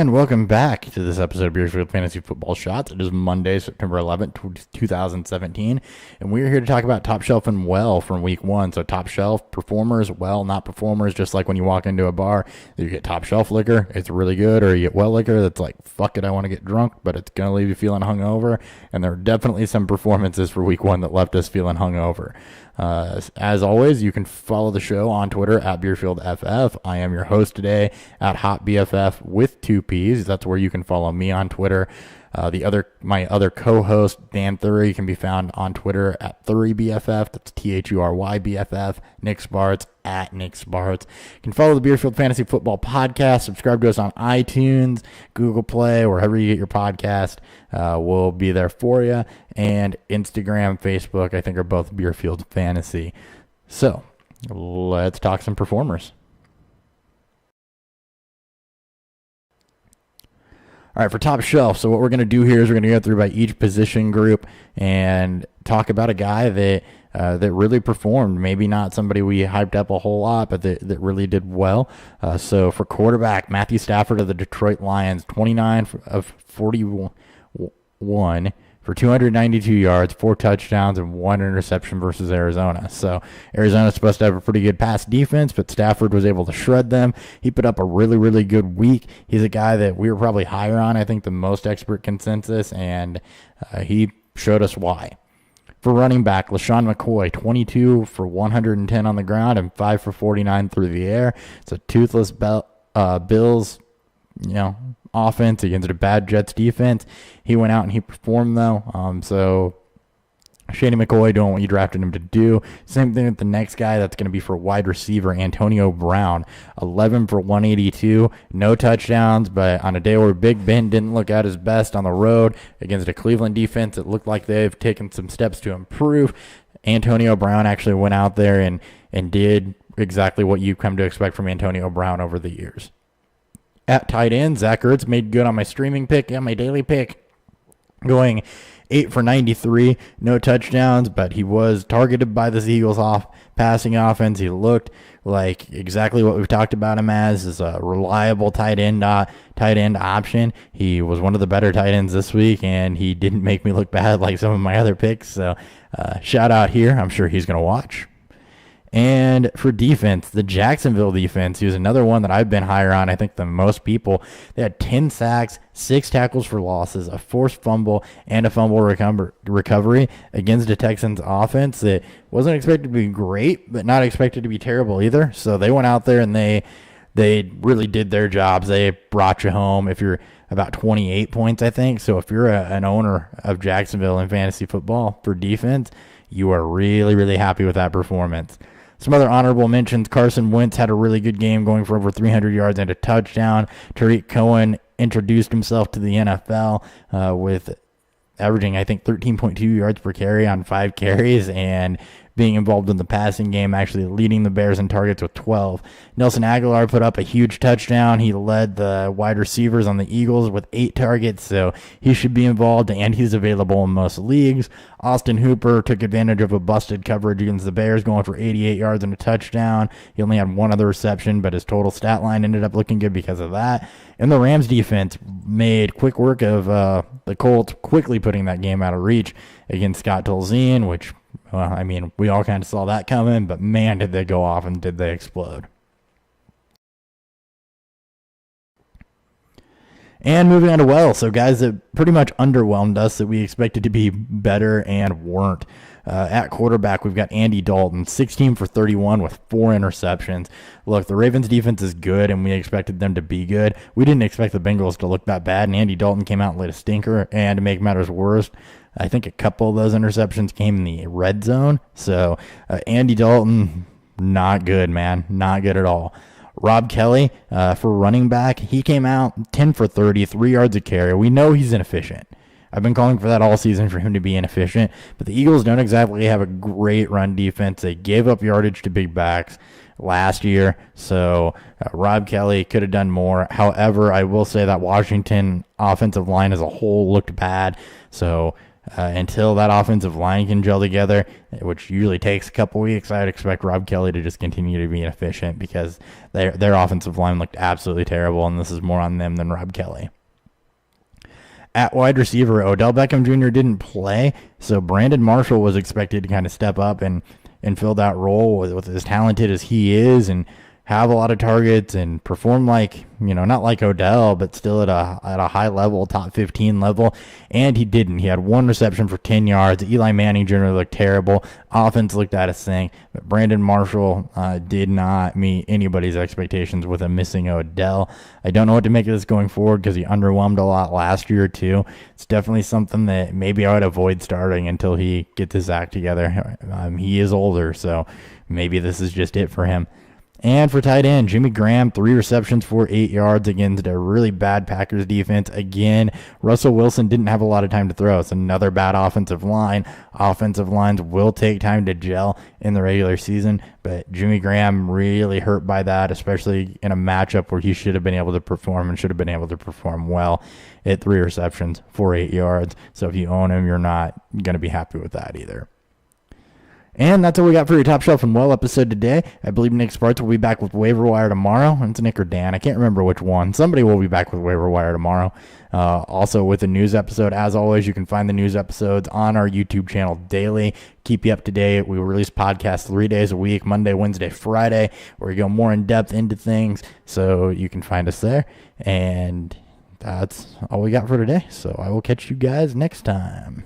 And welcome back to this episode of Beersfield Fantasy Football Shots. It is Monday, September 11th, 2017, and we're here to talk about Top Shelf and Well from Week 1. So Top Shelf, performers, well, not performers, just like when you walk into a bar, you get Top Shelf liquor, it's really good, or you get Well liquor that's like, fuck it, I want to get drunk, but it's going to leave you feeling hungover, and there are definitely some performances for Week 1 that left us feeling hungover. As always, you can follow the show on Twitter at BeerfieldFF. I am your host today at HotBFF with 2 Ps. That's where you can follow me on Twitter. My other co-host, Dan Thury, can be found on Twitter at ThuryBFF. That's ThuryBFF. Nick Sparts at Nick Sparts. You can follow the Beerfield Fantasy Football Podcast. Subscribe to us on iTunes, Google Play, wherever you get your podcast. We'll be there for you. And Instagram, Facebook, I think are both Beerfield Fantasy. So let's talk some performers. All right, for Top Shelf, so what we're going to do here is we're going to go through by each position group and talk about a guy that really performed. Maybe not somebody we hyped up a whole lot, but that really did well. So for quarterback, Matthew Stafford of the Detroit Lions, 29 of 41 for 292 yards, 4 touchdowns, and 1 interception versus Arizona. So Arizona's supposed to have a pretty good pass defense, but Stafford was able to shred them. He put up a really, really good week. He's a guy that we were probably higher on, I think, the most expert consensus, and he showed us why. For running back, LaShawn McCoy, 22 for 110 on the ground and 5 for 49 through the air. It's a toothless Bills, offense against a bad Jets defense. He went out and he performed, though. So Shady McCoy doing what you drafted him to do. Same thing with the next guy. That's going to be for wide receiver, Antonio Brown, 11 for 182. No touchdowns, but on a day where Big Ben didn't look at his best on the road against a Cleveland defense, it looked like they've taken some steps to improve. Antonio Brown actually went out there and did exactly what you come to expect from Antonio Brown over the years. At tight end, Zach Ertz made good on my streaming pick and my daily pick, going 8 for 93, no touchdowns, but he was targeted by the Eagles passing offense. He looked like exactly what we've talked about him as a reliable tight end option. He was one of the better tight ends this week, and he didn't make me look bad like some of my other picks. So shout out here. I'm sure he's going to watch. And for defense, the Jacksonville defense, he was another one that I've been higher on, I think, than most people. They had 10 sacks, 6 tackles for losses, a forced fumble, and a fumble recovery against the Texans offense that wasn't expected to be great, but not expected to be terrible either. So they went out there and they really did their jobs. They brought you home if you're about 28 points, I think. So if you're an owner of Jacksonville in fantasy football for defense, you are really, really happy with that performance. Some other honorable mentions, Carson Wentz had a really good game going for over 300 yards and a touchdown. Tariq Cohen introduced himself to the NFL with averaging, I think, 13.2 yards per carry on 5 carries and being involved in the passing game, actually leading the Bears in targets with 12. Nelson Aguilar put up a huge touchdown. He led the wide receivers on the Eagles with 8 targets, so he should be involved, and he's available in most leagues. Austin Hooper took advantage of a busted coverage against the Bears, going for 88 yards and a touchdown. He only had 1 other reception, but his total stat line ended up looking good because of that. And the Rams defense made quick work of the Colts, quickly putting that game out of reach against Scott Tolzien, which, well, I mean, we all kind of saw that coming, but man, did they go off and did they explode. And moving on to Well, so guys that pretty much underwhelmed us that we expected to be better and weren't. At quarterback, we've got Andy Dalton, 16 for 31 with 4 interceptions. Look, the Ravens defense is good, and we expected them to be good. We didn't expect the Bengals to look that bad, and Andy Dalton came out and laid a stinker. And to make matters worse, I think a couple of those interceptions came in the red zone. So Andy Dalton, not good, man. Not good at all. Rob Kelly, for running back, he came out 10 for 30, 3 yards a carry. We know he's inefficient. I've been calling for that all season for him to be inefficient, but the Eagles don't exactly have a great run defense. They gave up yardage to big backs last year, so Rob Kelly could have done more. However, I will say that Washington offensive line as a whole looked bad, so until that offensive line can gel together, which usually takes a couple weeks, I'd expect Rob Kelly to just continue to be inefficient because their offensive line looked absolutely terrible, and this is more on them than Rob Kelly. At wide receiver, Odell Beckham Jr. didn't play, so Brandon Marshall was expected to kind of step up and fill that role with as talented as he is and have a lot of targets and perform like, not like Odell, but still at a high level, top 15 level. And he didn't. He had 1 reception for 10 yards. Eli Manning generally looked terrible. Offense looked out of sync. But Brandon Marshall did not meet anybody's expectations with a missing Odell. I don't know what to make of this going forward because he underwhelmed a lot last year too. It's definitely something that maybe I would avoid starting until he gets his act together. He is older, so maybe this is just it for him. And for tight end, Jimmy Graham, 3 receptions for 8 yards against a really bad Packers defense. Again, Russell Wilson didn't have a lot of time to throw. It's another bad offensive line. Offensive lines will take time to gel in the regular season, but Jimmy Graham really hurt by that, especially in a matchup where he should have been able to perform and should have been able to perform well at 3 receptions for 8 yards. So if you own him, you're not going to be happy with that either. And that's all we got for your Top Shelf and Well episode today. I believe Nick Sparks will be back with Waiver Wire tomorrow. It's Nick or Dan. I can't remember which one. Somebody will be back with Waiver Wire tomorrow. Also with a news episode. As always, you can find the news episodes on our YouTube channel daily. Keep you up to date. We release podcasts 3 days a week, Monday, Wednesday, Friday, where we go more in depth into things. So you can find us there. And that's all we got for today. So I will catch you guys next time.